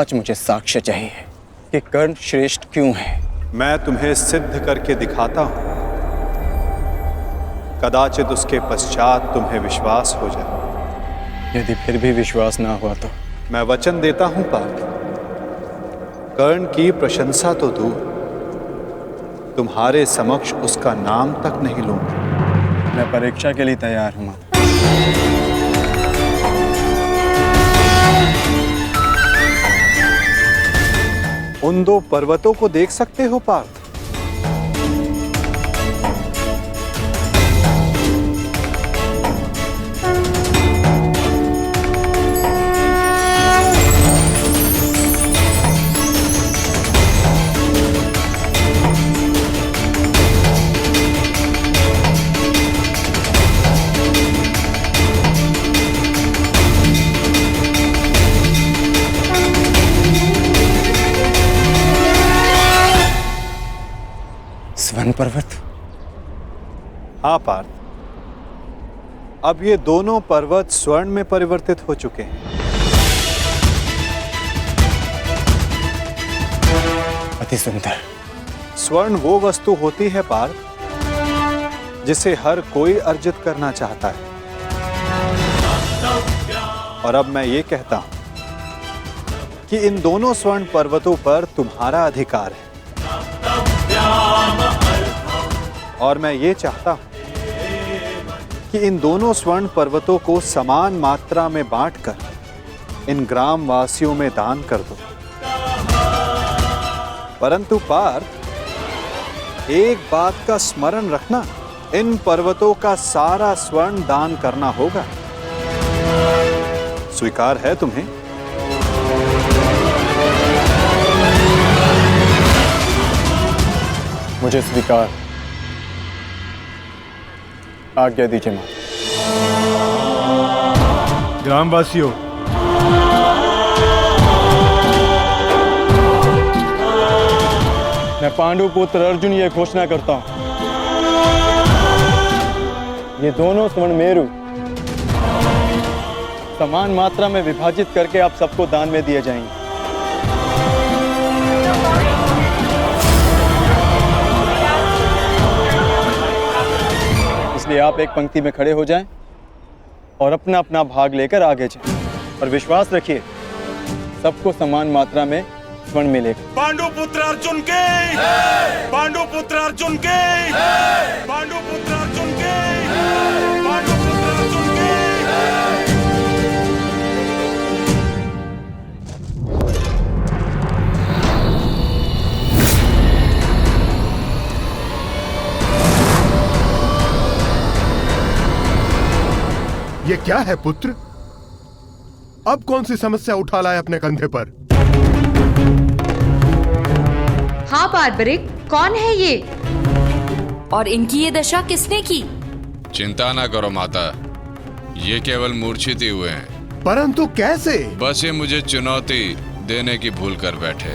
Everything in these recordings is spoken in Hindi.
आज मुझे साक्ष्य चाहिए कि कर्ण श्रेष्ठ क्यों है। मैं तुम्हें सिद्ध करके दिखाता हूं, कदाचित उसके पश्चात तुम्हें विश्वास हो जाए। यदि फिर भी विश्वास ना हुआ तो मैं वचन देता हूं पार्थ, कर्ण की प्रशंसा तो दूर, तुम्हारे समक्ष उसका नाम तक नहीं लूंगा। मैं परीक्षा के लिए तैयार हूं। उन दो पर्वतों को देख सकते हो पार्थ? स्वर्ण पर्वत? हाँ पार्थ, अब ये दोनों पर्वत स्वर्ण में परिवर्तित हो चुके हैं। अति सुंदर। स्वर्ण वो वस्तु होती है पार्थ, जिसे हर कोई अर्जित करना चाहता है। और अब मैं ये कहता हूं कि इन दोनों स्वर्ण पर्वतों पर तुम्हारा अधिकार है। और मैं ये चाहता हूं कि इन दोनों स्वर्ण पर्वतों को समान मात्रा में बांटकर इन ग्राम वासियों में दान कर दो। परंतु पार्थ, एक बात का स्मरण रखना, इन पर्वतों का सारा स्वर्ण दान करना होगा। स्वीकार है तुम्हें? मुझे स्वीकार। आज्ञा दीजिए मां। ग्रामवासियों, मैं पांडु पुत्र अर्जुन ये घोषणा करता हूं, ये दोनों स्वर्ण मेरु समान मात्रा में विभाजित करके आप सबको दान में दिए जाएंगे। इसलिए आप एक पंक्ति में खड़े हो जाएं और अपना अपना भाग लेकर आगे जाएं। और विश्वास रखिए, सबको समान मात्रा में स्वर्ण मिलेगा। पांडु पुत्र अर्जुन के, पांडु पुत्र अर्जुन के, पांडु पुत्र अर्जुन के, पांडु पुत्र अर्जुन के। ये क्या है पुत्र? अब कौन सी समस्या उठा लाए अपने कंधे पर? हाँ बार्बरिक, कौन है ये? और इनकी ये दशा किसने की? चिंता ना करो माता, ये केवल मूर्छित ही हुए हैं। परंतु कैसे? बस ये मुझे चुनौती देने की भूल कर बैठे।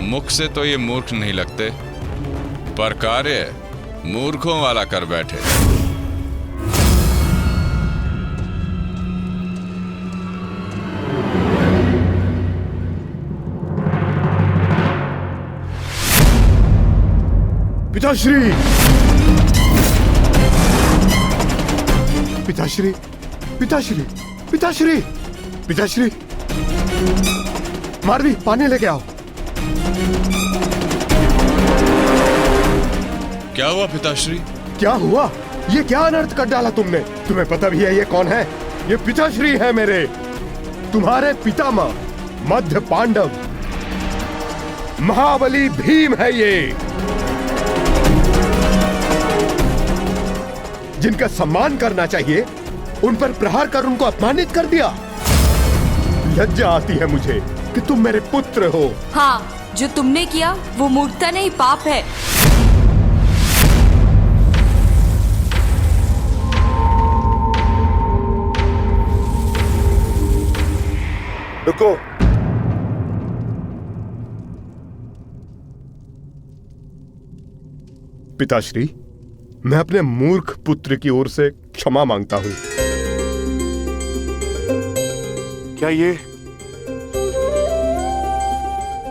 मुख से तो ये मूर्ख नहीं लगते, पर कार्य मूर्खों वाला कर बैठे। पिताश्री! पिताश्री! पिताश्री! पिताश्री! पिताश्री! मारवी, पानी लेके आओ। क्या हुआ पिताश्री? क्या हुआ? ये क्या अनर्थ कर डाला तुमने? तुम्हें पता भी है ये कौन है? ये पिताश्री है मेरे, तुम्हारे पितामह मध्य पांडव महाबली भीम है ये, जिनका सम्मान करना चाहिए उन पर प्रहार कर उनको अपमानित कर दिया। लज्जा आती है मुझे कि तुम मेरे पुत्र हो। हाँ, जो तुमने किया वो मूर्खता नहीं, पाप है। रुको। पिताश्री, मैं अपने मूर्ख पुत्र की ओर से क्षमा मांगता हूं। क्या ये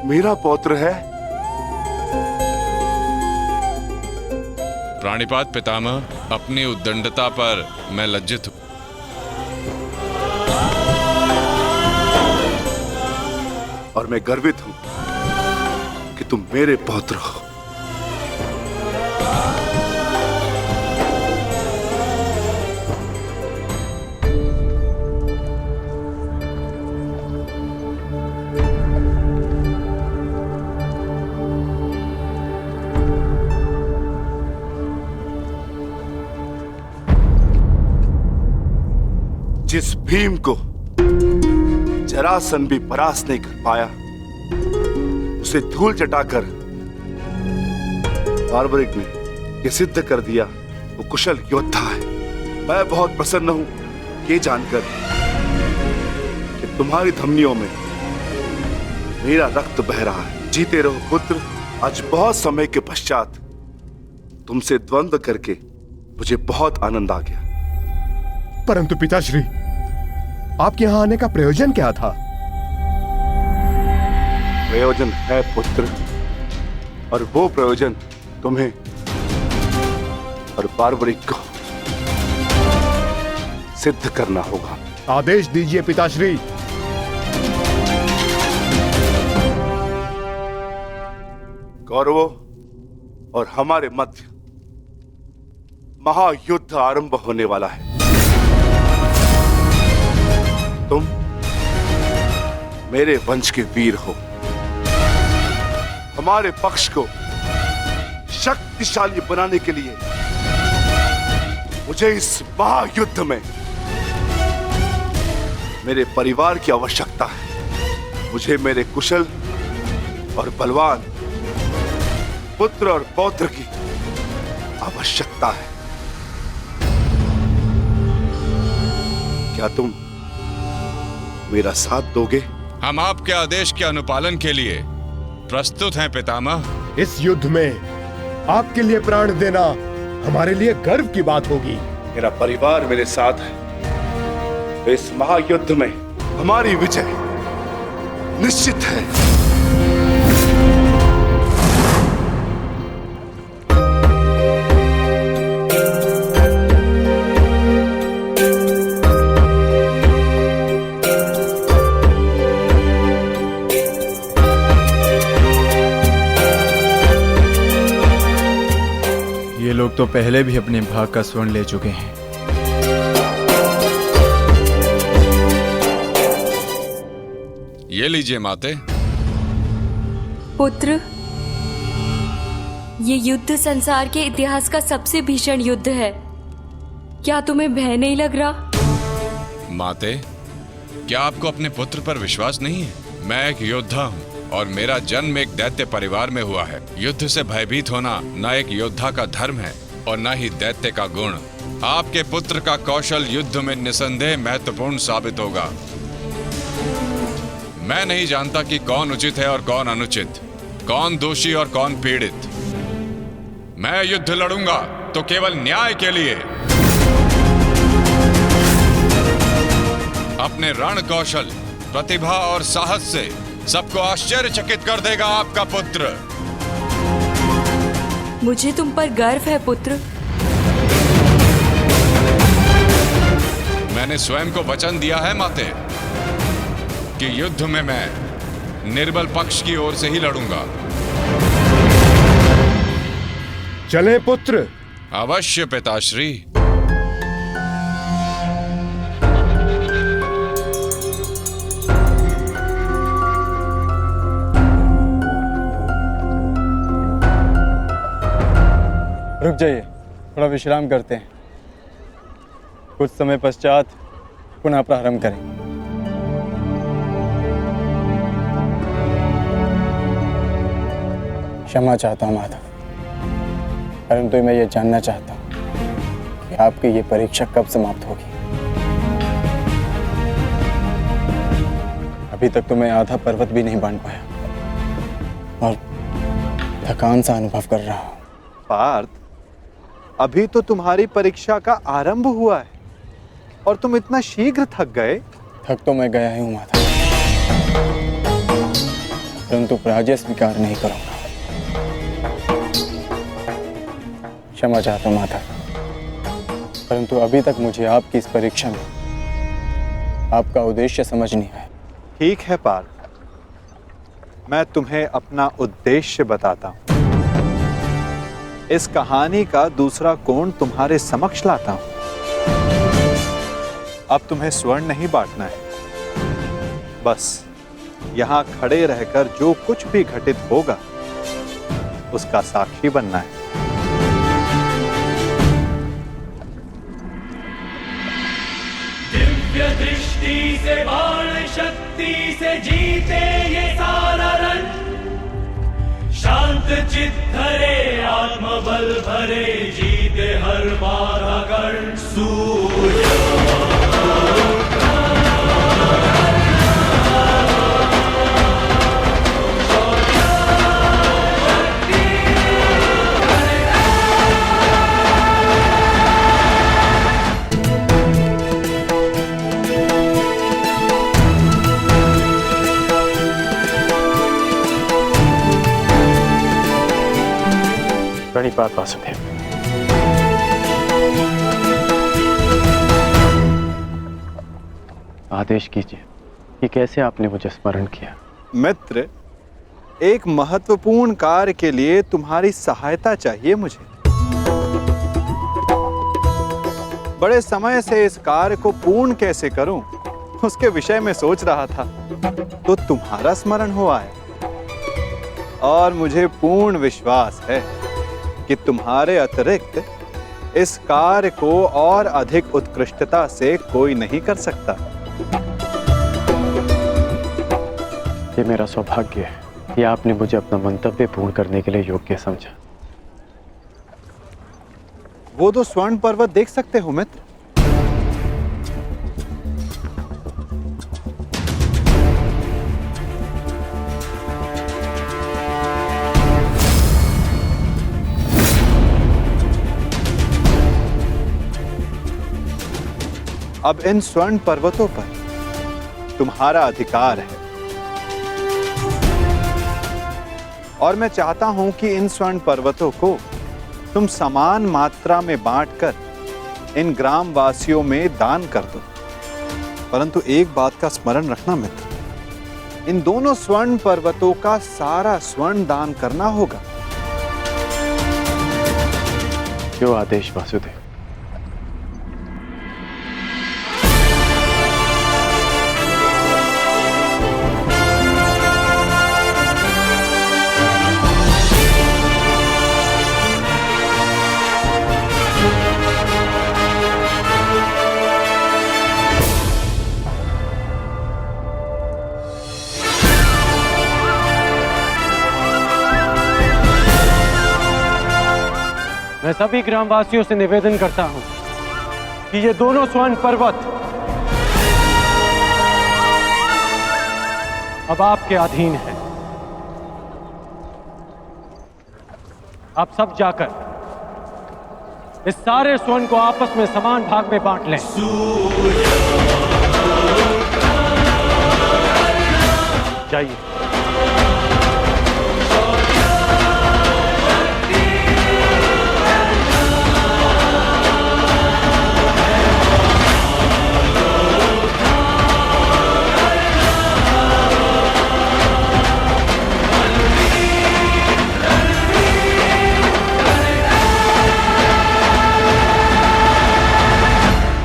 मेरा पौत्र है। प्राणिपात पितामह, अपनी उद्दंडता पर मैं लज्जित हूं। और मैं गर्वित हूं कि तुम मेरे पौत्र हो। जिस भीम को जरासंध भी परास्त नहीं कर पाया, उसे धूल चटाकर बार्बरिक ने यह सिद्ध कर दिया वो कुशल योद्धा है। मैं बहुत प्रसन्न हूं ये जानकर कि तुम्हारी धमनियों में मेरा रक्त बह रहा है। जीते रहो पुत्र। आज बहुत समय के पश्चात तुमसे द्वंद्व करके मुझे बहुत आनंद आ गया। परंतु पिताश्री, आपके यहां आने का प्रयोजन क्या था? प्रयोजन है पुत्र, और वो प्रयोजन तुम्हें और बार्बरिक को सिद्ध करना होगा। आदेश दीजिए पिताश्री। कौरवों और हमारे मध्य महायुद्ध आरंभ होने वाला है। तुम मेरे वंश के वीर हो। हमारे पक्ष को शक्तिशाली बनाने के लिए मुझे इस महायुद्ध में मेरे परिवार की आवश्यकता है। मुझे मेरे कुशल और बलवान पुत्र और पौत्र की आवश्यकता है। क्या तुम मेरा साथ दोगे? हम आपके आदेश के अनुपालन के लिए प्रस्तुत हैं पितामह। इस युद्ध में आपके लिए प्राण देना हमारे लिए गर्व की बात होगी। मेरा परिवार मेरे साथ है, तो इस महायुद्ध में हमारी विजय निश्चित है। ये लोग तो पहले भी अपने भाग का स्वर्ण ले चुके हैं। ये लीजिए माते। पुत्र, ये युद्ध संसार के इतिहास का सबसे भीषण युद्ध है। क्या तुम्हें भय नहीं लग रहा? माते, क्या आपको अपने पुत्र पर विश्वास नहीं है? मैं एक योद्धा हूँ और मेरा जन्म एक दैत्य परिवार में हुआ है। युद्ध से भयभीत होना न एक योद्धा का धर्म है और न ही दैत्य का गुण। आपके पुत्र का कौशल युद्ध में निसंदेह महत्वपूर्ण साबित होगा। मैं नहीं जानता कि कौन उचित है और कौन अनुचित, कौन दोषी और कौन पीड़ित। मैं युद्ध लड़ूंगा तो केवल न्याय के लिए। अपने रण कौशल, प्रतिभा और साहस से सबको आश्चर्यचकित कर देगा आपका पुत्र। मुझे तुम पर गर्व है पुत्र। मैंने स्वयं को वचन दिया है माते कि युद्ध में मैं निर्बल पक्ष की ओर से ही लड़ूंगा। चलें पुत्र। अवश्य पिताश्री। रुक जाइए, थोड़ा विश्राम करते हैं। कुछ समय पश्चात पुनः प्रारंभ करेंगे। क्षमा चाहता हूँ माधव, परंतु मैं ये जानना चाहता हूँ कि आपकी ये परीक्षा कब समाप्त होगी। अभी तक तो मैं आधा पर्वत भी नहीं बांध पाया और थकान सा अनुभव कर रहा हूँ। पार्थ, अभी तो तुम्हारी परीक्षा का आरंभ हुआ है और तुम इतना शीघ्र थक गए। थक तो मैं गया ही हूँ माधव, परंतु पराजय स्वीकार नहीं करूंगा। क्षमा चाहता हूं माता, परंतु अभी तक मुझे आपकी इस परीक्षा में आपका उद्देश्य समझ नहीं आया। ठीक है पार्थ, मैं तुम्हें अपना उद्देश्य बताता हूं। इस कहानी का दूसरा कोण तुम्हारे समक्ष लाता हूं। अब तुम्हें स्वर्ण नहीं बांटना है, बस यहां खड़े रहकर जो कुछ भी घटित होगा उसका साक्षी बनना है। दिव्य दृष्टि से बाण शक्ति से जीते ये सारा रण, शांत चित्त धरे आत्मबल भरे जीते हर बाधा गण। सूर्य प्रणिपात वासुदेव। आदेश कीजिए कि कैसे आपने मुझे स्मरण किया। मित्र, एक महत्वपूर्ण कार्य के लिए तुम्हारी सहायता चाहिए मुझे। बड़े समय से इस कार्य को पूर्ण कैसे करूं, उसके विषय में सोच रहा था, तो तुम्हारा स्मरण हुआ है। और मुझे पूर्ण विश्वास है कि तुम्हारे अतिरिक्त इस कार्य को और अधिक उत्कृष्टता से कोई नहीं कर सकता। ये मेरा सौभाग्य है कि आपने मुझे अपना मंतव्य पूर्ण करने के लिए योग्य समझा। वो तो स्वर्ण पर्वत देख सकते हो मित्र। अब इन स्वर्ण पर्वतों पर तुम्हारा अधिकार है, और मैं चाहता हूं कि इन स्वर्ण पर्वतों को तुम समान मात्रा में बांटकर इन ग्राम वासियों में दान कर दो। परंतु एक बात का स्मरण रखना मित्र, इन दोनों स्वर्ण पर्वतों का सारा स्वर्ण दान करना होगा। जो आदेश वासुदेव। मैं सभी ग्रामवासियों से निवेदन करता हूं कि ये दोनों स्वर्ण पर्वत अब आपके अधीन है। आप सब जाकर इस सारे स्वर्ण को आपस में समान भाग में बांट लें। जाइए।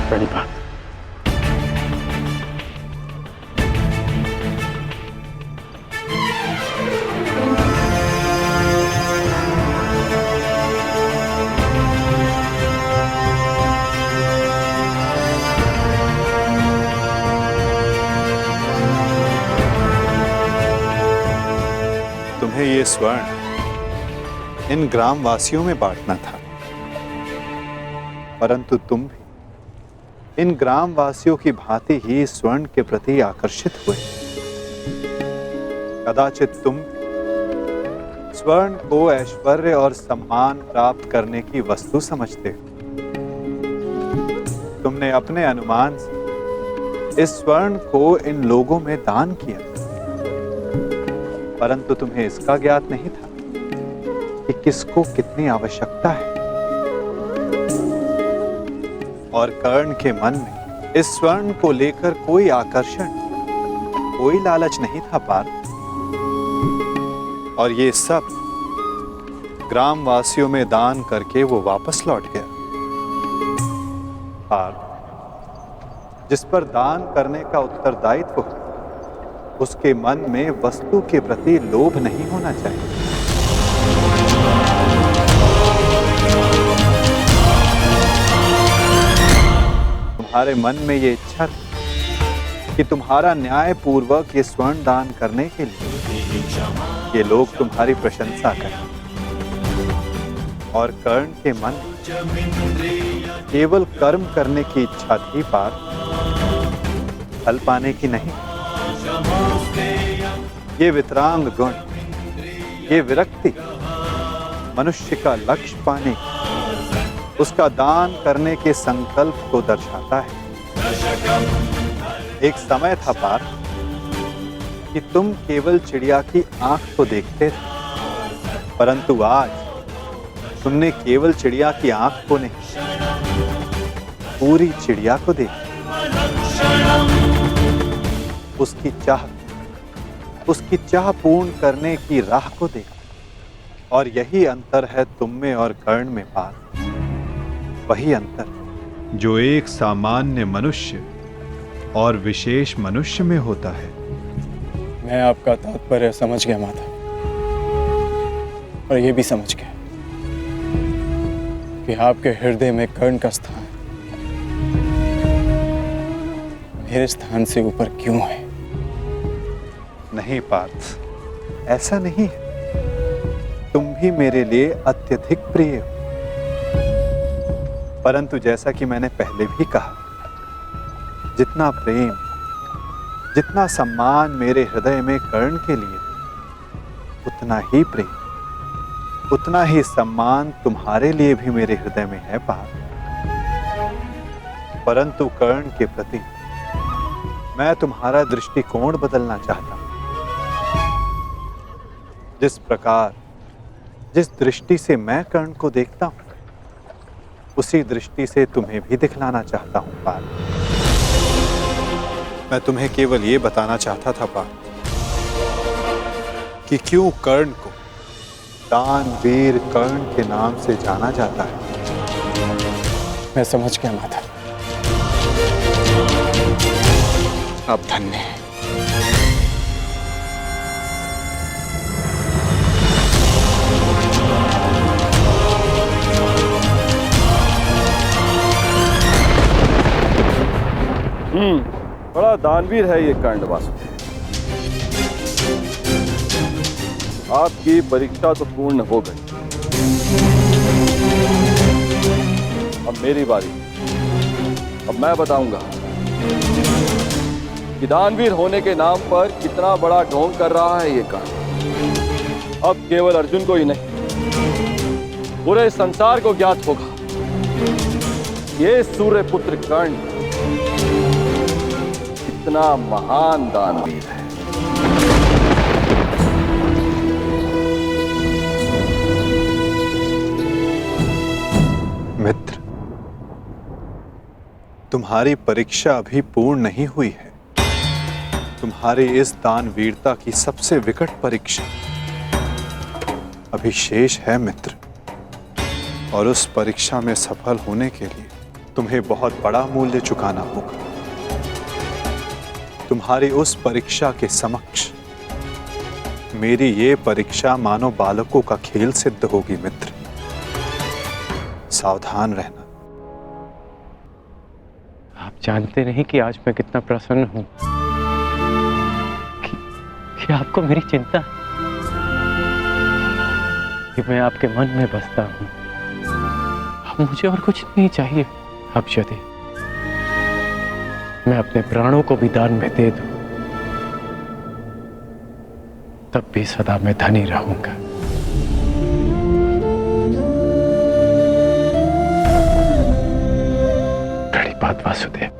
प्रणिपात। तुम्हें ये स्वर्ण इन ग्राम वासियों में बांटना था, परंतु तुम भी इन ग्राम वासियों की भांति ही स्वर्ण के प्रति आकर्षित हुए। कदाचित तुम स्वर्ण को ऐश्वर्य और सम्मान प्राप्त करने की वस्तु समझते हो। तुमने अपने अनुमान से इस स्वर्ण को इन लोगों में दान किया, परंतु तुम्हें इसका ज्ञात नहीं था कि किसको कितनी आवश्यकता है। और कर्ण के मन में इस स्वर्ण को लेकर कोई आकर्षण, कोई लालच नहीं था पार्थ। और ये सब ग्रामवासियों में दान करके वो वापस लौट गया। पार्थ, जिस पर दान करने का उत्तरदायित्व हो, उसके मन में वस्तु के प्रति लोभ नहीं होना चाहिए। तुम्हारे मन में ये इच्छा थी कि तुम्हारा न्याय पूर्वक ये स्वर्ण दान करने के लिए ये लोग तुम्हारी प्रशंसा करें। और कर्ण के मन में केवल कर्म करने की इच्छा थी पार्थ, फल पाने की नहीं। ये वितरांग गुण, ये विरक्ति मनुष्य का लक्ष्य पाने, उसका दान करने के संकल्प को दर्शाता है। एक समय था पार्थ कि तुम केवल चिड़िया की आंख को देखते थे, परंतु आज तुमने केवल चिड़िया की आंख को नहीं, पूरी चिड़िया को देखा। उसकी चाह पूर्ण करने की राह को देखा। और यही अंतर है तुम में और कर्ण में पार्थ। वही अंतर जो एक सामान्य मनुष्य और विशेष मनुष्य में होता है। मैं आपका तात्पर्य समझ गया माता, और ये भी समझ गया कि आपके हृदय में कर्ण का स्थान मेरे स्थान से ऊपर क्यों है। नहीं पार्थ, ऐसा नहीं है। तुम भी मेरे लिए अत्यधिक प्रिय हो, परंतु जैसा कि मैंने पहले भी कहा, जितना प्रेम, जितना सम्मान मेरे हृदय में कर्ण के लिए, उतना ही प्रेम, उतना ही सम्मान तुम्हारे लिए भी मेरे हृदय में है पार्थ। परंतु कर्ण के प्रति मैं तुम्हारा दृष्टिकोण बदलना चाहता हूं। जिस प्रकार, जिस दृष्टि से मैं कर्ण को देखता हूं, उसी दृष्टि से तुम्हें भी दिखलाना चाहता हूं पार्थ। मैं तुम्हें केवल ये बताना चाहता था पार्थ कि क्यों कर्ण को दानवीर कर्ण के नाम से जाना जाता है। मैं समझ गया माता, आप धन्य हैं। बड़ा दानवीर है ये कर्ण वासुदेव। आपकी परीक्षा तो पूर्ण हो गई, अब मेरी बारी। अब मैं बताऊंगा कि दानवीर होने के नाम पर कितना बड़ा ढोंग कर रहा है ये कर्ण। अब केवल अर्जुन को ही नहीं, पूरे संसार को ज्ञात होगा ये सूर्यपुत्र कर्ण कितना महान दानवीर है। मित्र, तुम्हारी परीक्षा अभी पूर्ण नहीं हुई है। तुम्हारी इस दानवीरता की सबसे विकट परीक्षा अभी शेष है मित्र। और उस परीक्षा में सफल होने के लिए तुम्हें बहुत बड़ा मूल्य चुकाना होगा। तुम्हारी उस परीक्षा के समक्ष मेरी ये परीक्षा मानो बालकों का खेल सिद्ध होगी मित्र। सावधान रहना। आप जानते नहीं कि आज मैं कितना प्रसन्न हूं कि आपको मेरी चिंता है, कि मैं आपके मन में बसता हूं। अब मुझे और कुछ नहीं चाहिए। अब यदि मैं अपने प्राणों को भी दान में दे दूं, तब भी सदा मैं धनी रहूंगा। बड़ी बात वासुदेव।